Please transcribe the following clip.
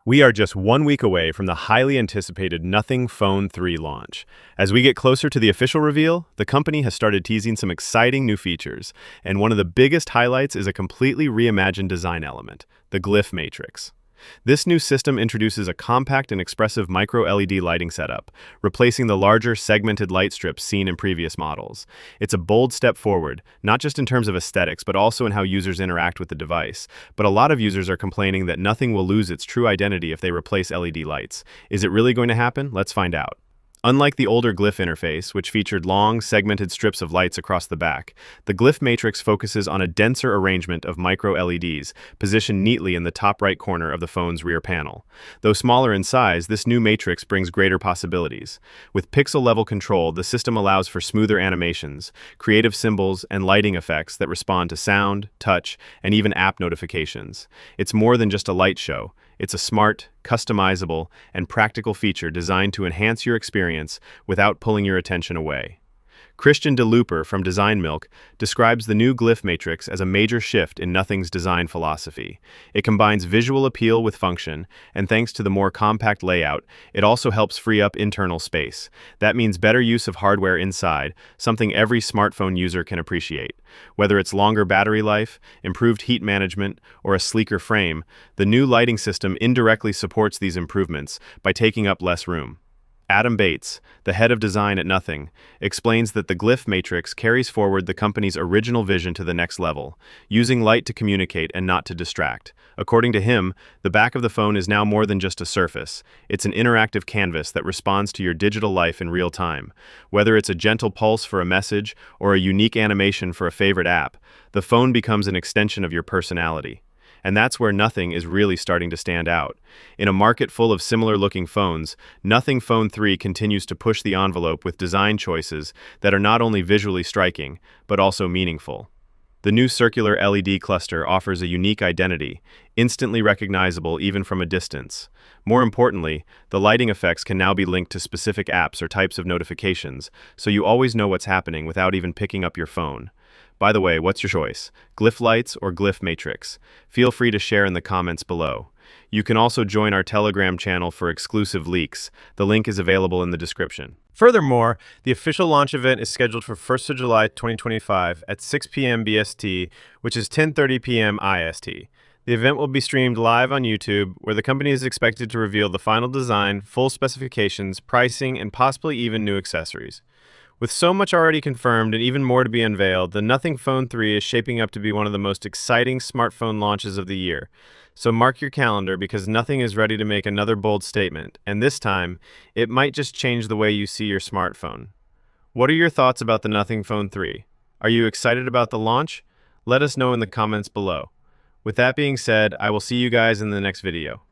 We are just 1 week away from the highly anticipated Nothing Phone 3 launch. As we get closer to the official reveal, the company has started teasing some exciting new features, and one of the biggest highlights is a completely reimagined design element, the Glyph Matrix. This new system introduces a compact and expressive micro-LED lighting setup, replacing the larger segmented light strips seen in previous models. It's a bold step forward, not just in terms of aesthetics, but also in how users interact with the device. But a lot of users are complaining that Nothing will lose its true identity if they replace LED lights. Is it really going to happen? Let's find out. Unlike the older Glyph interface, which featured long, segmented strips of lights across the back, the Glyph Matrix focuses on a denser arrangement of micro-LEDs, positioned neatly in the top right corner of the phone's rear panel. Though smaller in size, this new matrix brings greater possibilities. With pixel-level control, the system allows for smoother animations, creative symbols, and lighting effects that respond to sound, touch, and even app notifications. It's more than just a light show. It's a smart, customizable, and practical feature designed to enhance your experience without pulling your attention away. Christian De Looper from Design Milk describes the new Glyph Matrix as a major shift in Nothing's design philosophy. It combines visual appeal with function, and thanks to the more compact layout, it also helps free up internal space. That means better use of hardware inside, something every smartphone user can appreciate. Whether it's longer battery life, improved heat management, or a sleeker frame, the new lighting system indirectly supports these improvements by taking up less room. Adam Bates, the head of design at Nothing, explains that the Glyph Matrix carries forward the company's original vision to the next level, using light to communicate and not to distract. According to him, the back of the phone is now more than just a surface. It's an interactive canvas that responds to your digital life in real time. Whether it's a gentle pulse for a message or a unique animation for a favorite app, the phone becomes an extension of your personality. And that's where Nothing is really starting to stand out. In a market full of similar-looking phones, Nothing Phone 3 continues to push the envelope with design choices that are not only visually striking, but also meaningful. The new circular LED cluster offers a unique identity, instantly recognizable even from a distance. More importantly, the lighting effects can now be linked to specific apps or types of notifications, so you always know what's happening without even picking up your phone. By the way, what's your choice? Glyph Lights or Glyph Matrix? Feel free to share in the comments below. You can also join our Telegram channel for exclusive leaks. The link is available in the description. Furthermore, the official launch event is scheduled for 1st of July 2025 at 6 p.m. BST, which is 10:30 p.m. IST. The event will be streamed live on YouTube, where the company is expected to reveal the final design, full specifications, pricing, and possibly even new accessories. With so much already confirmed and even more to be unveiled, the Nothing Phone 3 is shaping up to be one of the most exciting smartphone launches of the year. So mark your calendar, because Nothing is ready to make another bold statement, and this time, it might just change the way you see your smartphone. What are your thoughts about the Nothing Phone 3? Are you excited about the launch? Let us know in the comments below. With that being said, I will see you guys in the next video.